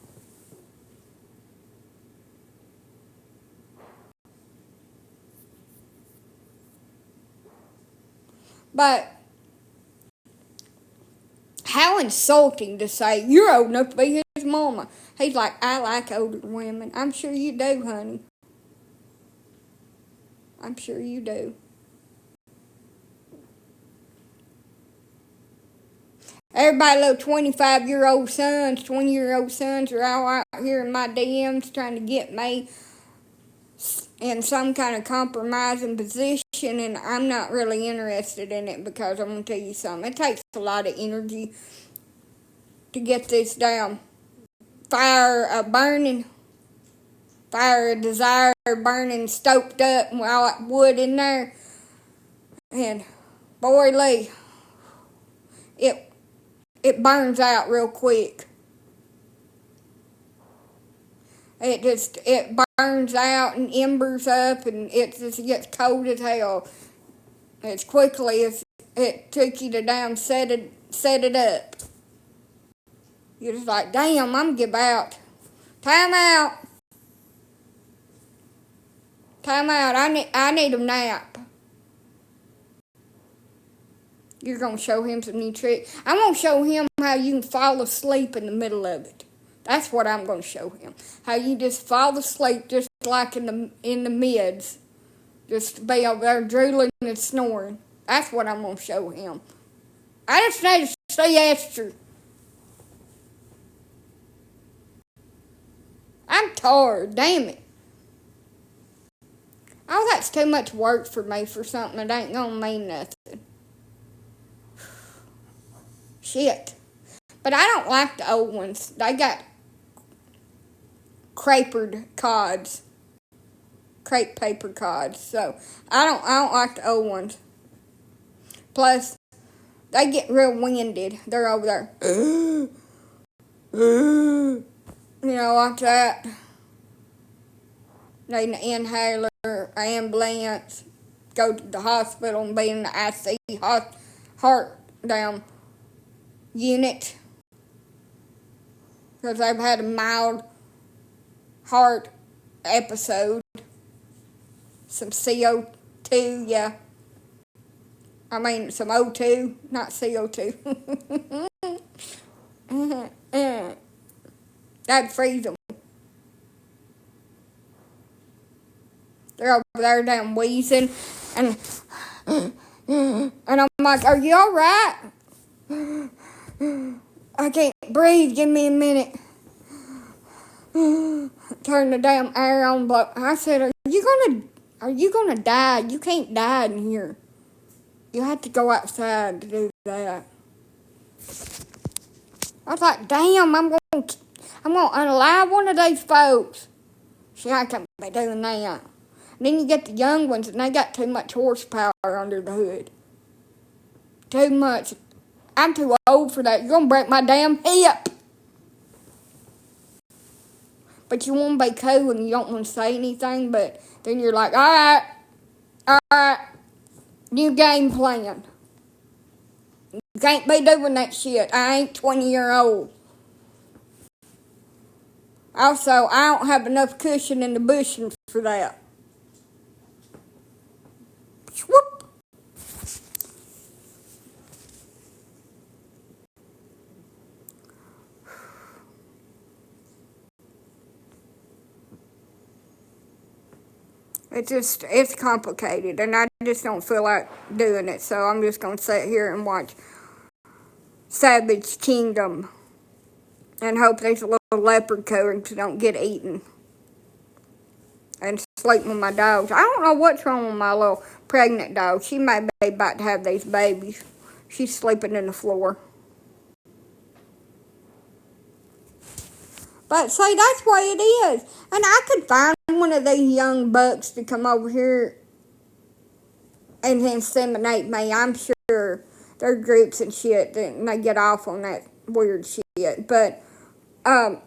But how insulting to say, you're old enough to be his mama. He's like, I like older women. I'm sure you do, honey. I'm sure you do. Everybody, little 25-year-old sons, 20-year-old sons are all out here in my DMs trying to get me in some kind of compromising position, and I'm not really interested in it because I'm going to tell you something. It takes a lot of energy to get this damn fire burning, fire of desire burning, stoked up, and all that wood in there. And boy, Lee, it burns out real quick. It burns out and embers up, and it just gets cold as hell as quickly as it took you to damn set it up. You're just like, damn, I'm give out. Time out. Time out. I need a nap. You're gonna show him some new tricks. I'm gonna show him how you can fall asleep in the middle of it. That's what I'm gonna show him. How you just fall asleep just like in the mids. Just be over there drooling and snoring. That's what I'm gonna show him. I just need to see Esther. I'm tired, damn it. Oh, that's too much work for me for something that ain't gonna mean nothing. Shit. But I don't like the old ones. They got crepe paper cards. So I don't like the old ones. Plus, they get real winded. They're over there. You know, like that. Need an inhaler, ambulance, go to the hospital and be in the IC heart down unit. Because they've had a mild heart episode. Some CO2, yeah. I mean, some O2, not CO2. That'd freeze them. They're over there damn wheezing. And I'm like, are you alright? I can't breathe. Give me a minute. Turn the damn air on. But I said, are you gonna die? You can't die in here. You have to go outside to do that. I was like, damn, I'm gonna unalive one of these folks. See, I can't be doing that. And then you get the young ones, and they got too much horsepower under the hood. Too much. I'm too old for that. You're gonna break my damn hip. But you want to be cool and you don't want to say anything, but then you're like, alright, new game plan. You can't be doing that shit. I ain't 20-year-old. Also, I don't have enough cushion in the bushing for that. Whoop. It's complicated, and I just don't feel like doing it, so I'm just going to sit here and watch Savage Kingdom and hope these little leopard coons don't get eaten. And sleep with my dogs. I don't know what's wrong with my little pregnant dog. She may be about to have these babies. She's sleeping in the floor. But see, that's the way it is. And I could find one of these young bucks to come over here and inseminate me. I'm sure there's groups and shit that they get off on that weird shit. But, damn,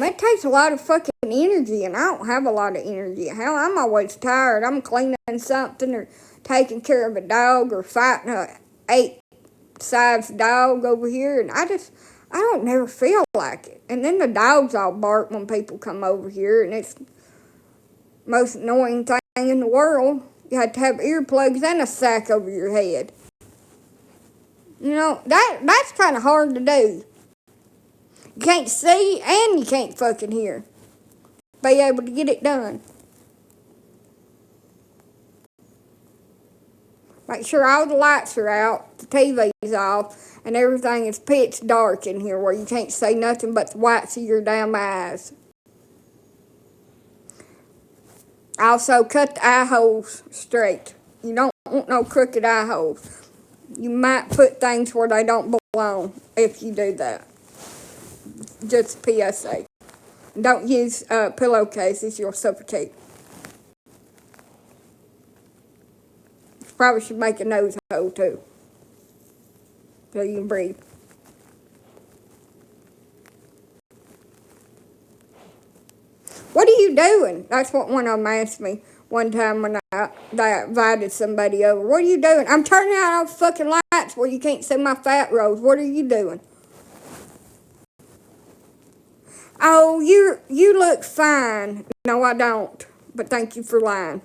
it takes a lot of fucking energy, and I don't have a lot of energy. Hell, I'm always tired. I'm cleaning something or taking care of a dog or fighting a 8-sized dog over here, and I don't never feel like it. And then the dogs all bark when people come over here, and it's the most annoying thing in the world. You have to have earplugs and a sack over your head. You know, that's kind of hard to do. You can't see and you can't fucking hear. Be able to get it done. Make sure all the lights are out, the TV's off, and everything is pitch dark in here where you can't see nothing but the whites of your damn eyes. Also, cut the eye holes straight. You don't want no crooked eye holes. You might put things where they don't belong if you do that. Just PSA. Don't use pillowcases, you'll suffocate. You probably should make a nose hole too, so you can breathe. you doing? That's what one of them asked me one time when they invited somebody over. What are you doing? I'm turning out all the fucking lights where you can't see my fat rolls. What are you doing? Oh, you look fine. No, I don't. But thank you for lying.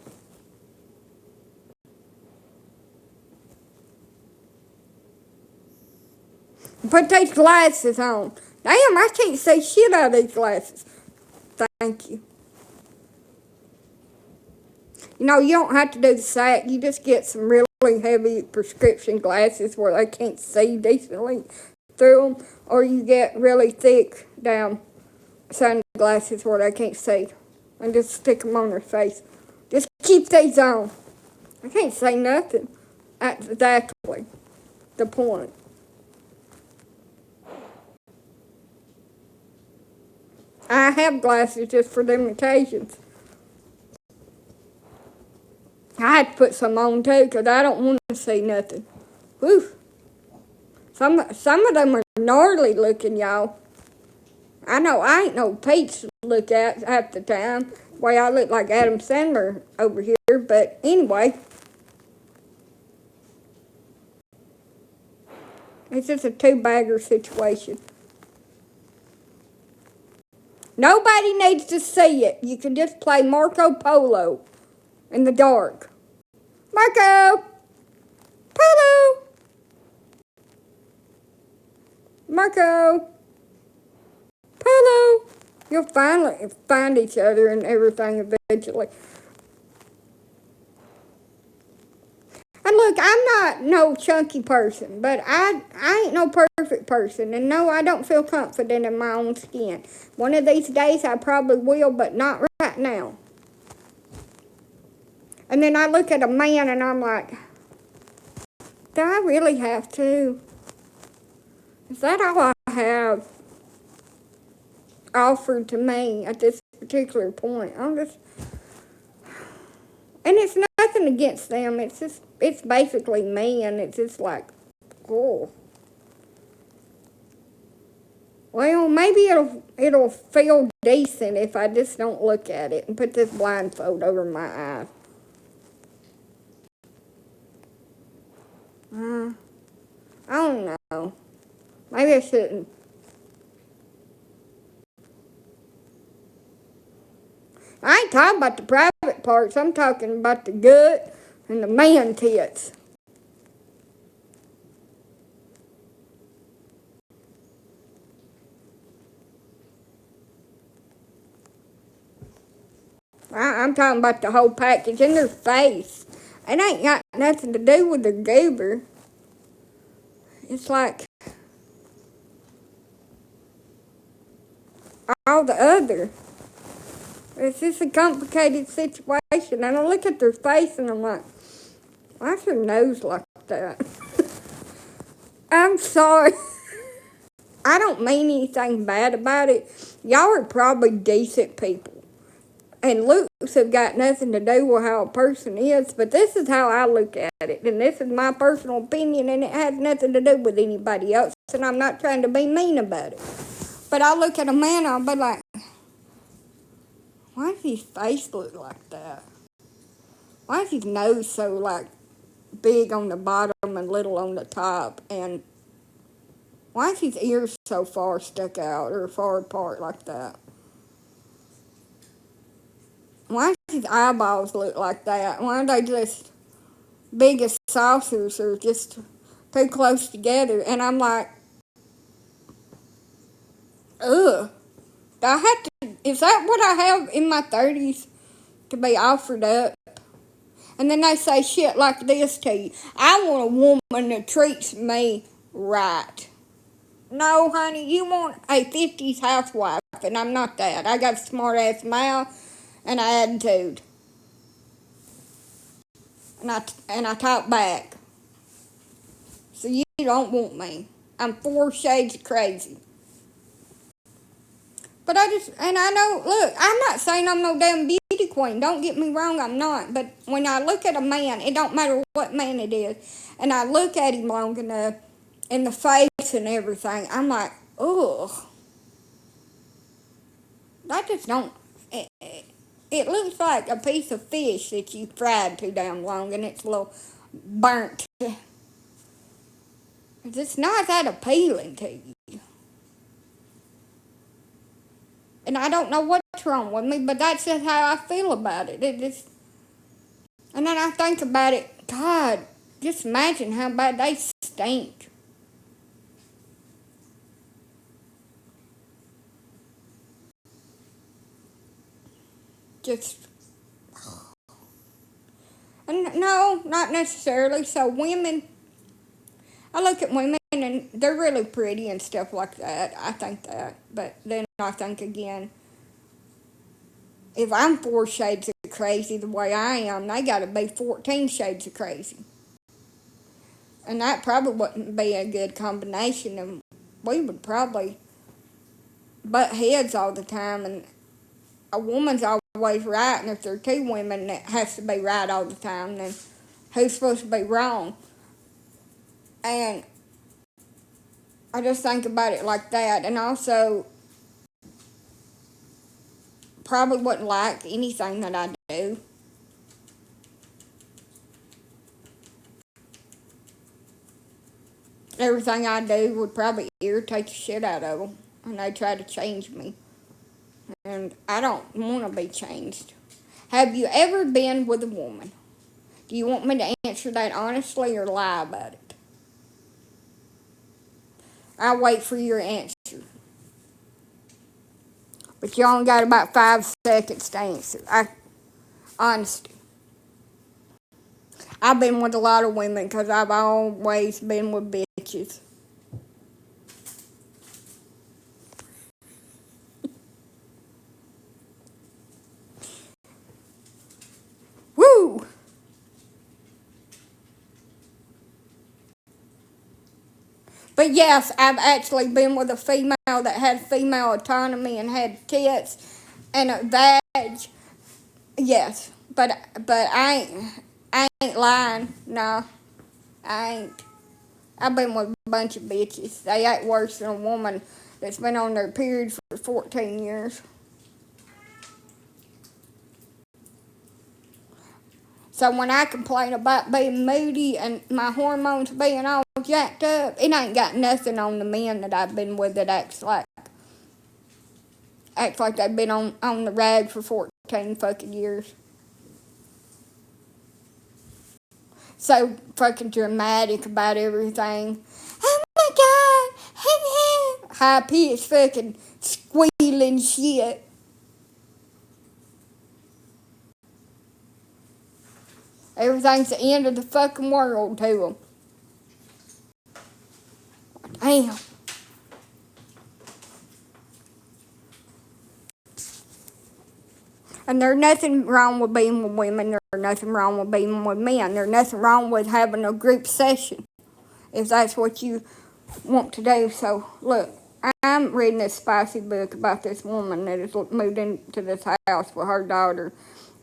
Put these glasses on. Damn, I can't see shit out of these glasses. Thank you. You know, you don't have to do the sack. You just get some really heavy prescription glasses where they can't see decently through them. Or you get really thick down sunglasses where they can't see. And just stick them on their face. Just keep these on. I can't say nothing. That's exactly the point. I have glasses just for them occasions. I had to put some on too because I don't want to see nothing. Whew. Some of them are gnarly looking, y'all. I know I ain't no peach to look at half the time. Way I look like Adam Sandler over here, but anyway. It's just a two-bagger situation. Nobody needs to see it. You can just play Marco Polo in the dark. Marco Polo! Marco Polo! You'll finally find each other and everything eventually. And look, I'm not no chunky person, but I ain't no perfect person. And no, I don't feel confident in my own skin. One of these days I probably will, but not right now. And then I look at a man and I'm like, do I really have to? Is that all I have offered to me at this particular point? And it's nothing against them. It's basically me, and it's just like, oh. Well, maybe it'll feel decent if I just don't look at it and put this blindfold over my eyes. I don't know. Maybe I shouldn't. I ain't talking about the private parts. I'm talking about the gut and the man tits. I'm talking about the whole package in their face. It ain't got nothing to do with the goober. It's like all the other. It's just a complicated situation. And I look at their face and I'm like, why's your nose like that? I'm sorry. I don't mean anything bad about it. Y'all are probably decent people. And looks have got nothing to do with how a person is, but this is how I look at it. And this is my personal opinion, and it has nothing to do with anybody else. And I'm not trying to be mean about it. But I look at a man, I'll be like, why does his face look like that? Why is his nose so, like, big on the bottom and little on the top? And why is his ears so far stuck out or far apart like that? Why does his eyeballs look like that? Why are they just big as saucers or just too close together? And I'm like, ugh. Do I have to, is that what I have in my 30s to be offered up? And then they say shit like this to you. I want a woman that treats me right. No, honey, you want a 50s housewife, and I'm not that. I got a smart-ass mouth and an attitude. And I talk back. So you don't want me. I'm 4 shades of crazy. But I know, look, I'm not saying I'm no damn beauty queen. Don't get me wrong, I'm not. But when I look at a man, it don't matter what man it is, and I look at him long enough, in the face and everything, I'm like, ugh. That just don't, it looks like a piece of fish that you fried too damn long and it's a little burnt. It's not that appealing to you. And I don't know what's wrong with me, but that's just how I feel about it. And then I think about it, God, just imagine how bad they stink. Just, and no, not necessarily. So women, I look at women and they're really pretty and stuff like that. I think that. But then I think again, if I'm 4 shades of crazy the way I am, they gotta be 14 shades of crazy. And that probably wouldn't be a good combination. And we would probably butt heads all the time. And a woman's always right. And if there are two women that has to be right all the time, then who's supposed to be wrong? And I just think about it like that. And also, probably wouldn't like anything that I do. Everything I do would probably irritate the shit out of them. And they try to change me. And I don't want to be changed. Have you ever been with a woman? Do you want me to answer that honestly or lie about it? I'll wait for your answer. But you only got about 5 seconds to answer. Honesty. I've been with a lot of women because I've always been with bitches. Woo! But yes, I've actually been with a female that had female autonomy and had tits and a vag. Yes, but I ain't lying. No, I ain't. I've been with a bunch of bitches. They ain't worse than a woman that's been on their period for 14 years. So when I complain about being moody and my hormones being all jacked up, it ain't got nothing on the men that I've been with that acts like they've been on the rag for 14 fucking years. So fucking dramatic about everything. Oh my god! High pitched fucking squealing shit. Everything's the end of the fucking world to them. Damn. And there's nothing wrong with being with women. There's nothing wrong with being with men. There's nothing wrong with having a group session if that's what you want to do. So, look, I'm reading this spicy book about this woman that has moved into this house with her daughter.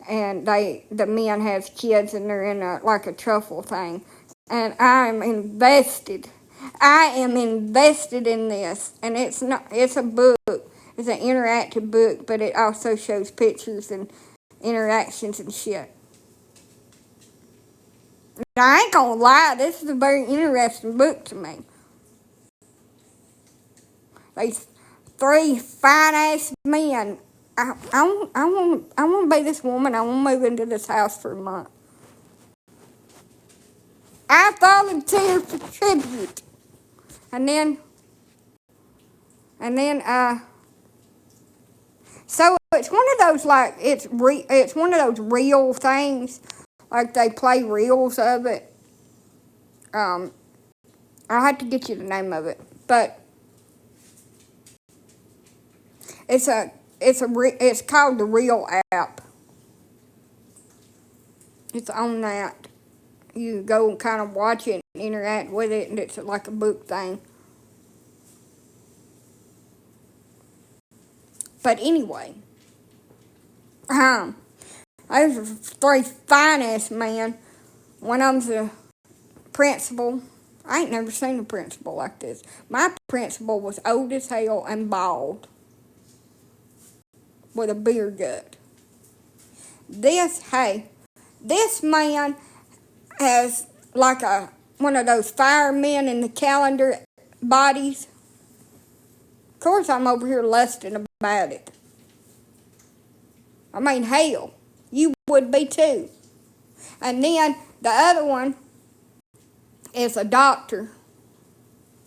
And the men has kids and they're in like a truffle thing. And I'm invested. I am invested in this. And it's a book. It's an interactive book, but it also shows pictures and interactions and shit. Now, I ain't gonna lie, this is a very interesting book to me. These 3 fine ass men. I want to be this woman. I want to move into this house for a month. I volunteer for tribute. And then, so it's one of those like it's one of those real things, like they play reels of it. I'll have to get you the name of it, but it's called the Real app. It's on that. You go and kind of watch it and interact with it, and it's like a book thing. But anyway, those are 3 fine-ass men. One of them's a principal. I ain't never seen a principal like this. My principal was old as hell and bald with a beer gut. This man has like one of those firemen in the calendar bodies. Of course, I'm over here lusting about it. I mean, hell, you would be too. And then the other one is a doctor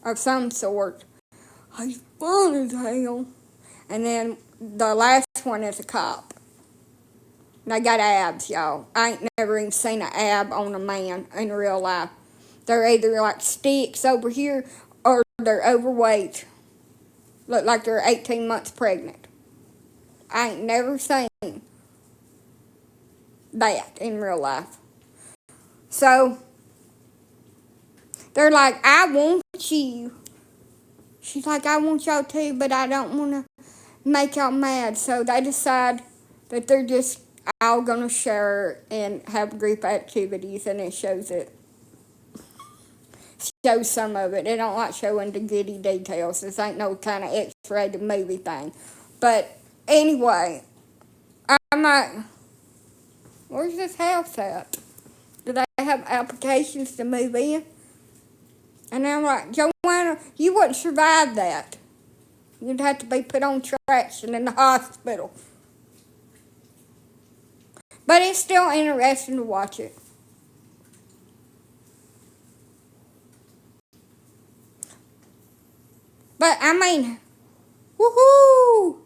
of some sort. He's fun as hell. And then the last one is a cop. And they got abs, y'all. I ain't never even seen an ab on a man in real life. They're either like sticks over here or they're overweight. Look like they're 18 months pregnant. I ain't never seen that in real life. So, they're like, I want you. She's like, I want y'all too, but I don't want to make y'all mad. So they decide that they're just all going to share and have group activities, and it shows some of it. They don't like showing the goody details. This ain't no kind of X-rated movie thing. But anyway, I'm like, where's this house at? Do they have applications to move in? And I'm like, Joanna, you wouldn't survive that. You'd have to be put on traction in the hospital. But it's still interesting to watch it. But I mean, woohoo!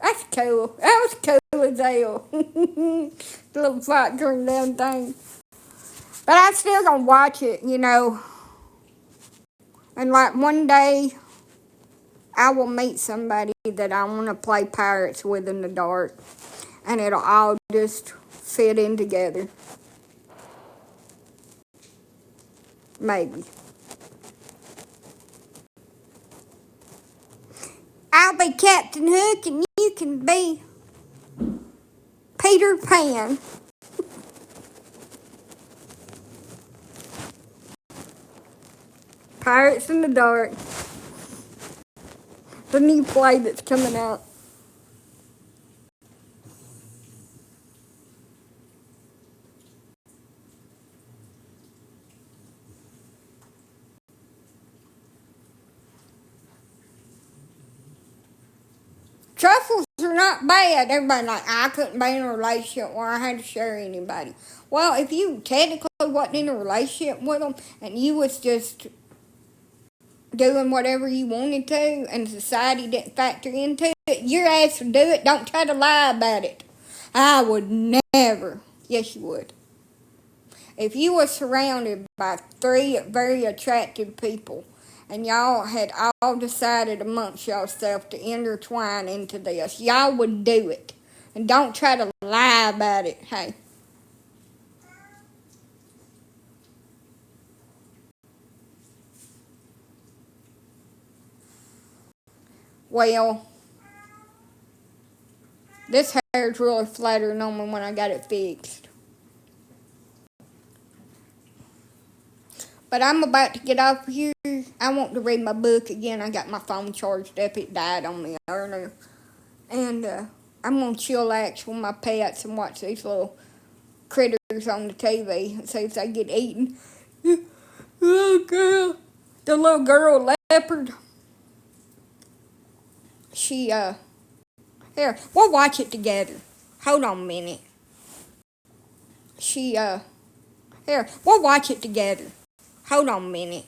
That's cool. That was cool as hell. The little fight during the damn thing. But I'm still gonna watch it, you know. And like one day, I will meet somebody that I want to play pirates with in the dark. And it'll all just fit in together. Maybe. I'll be Captain Hook and you can be Peter Pan. Pirates in the Dark. The new play that's coming out. Truffles are not bad. Everybody's like, I couldn't be in a relationship where I had to share anybody. Well, if you technically wasn't in a relationship with them and you was just doing whatever you wanted to and society didn't factor into it, your ass would do it. Don't try to lie about it. I would never. Yes, you would. If you were surrounded by 3 very attractive people and y'all had all decided amongst yourself to intertwine into this, y'all would do it. And don't try to lie about it. Hey. Well, this hair's really flattering on me when I got it fixed. But I'm about to get off here. I want to read my book again. I got my phone charged up. It died on me earlier. And I'm going to chillax with my pets and watch these little critters on the TV and see if they get eaten. Oh, girl. The little girl leopard. Here, we'll watch it together. Hold on a minute. Here, we'll watch it together. Hold on a minute.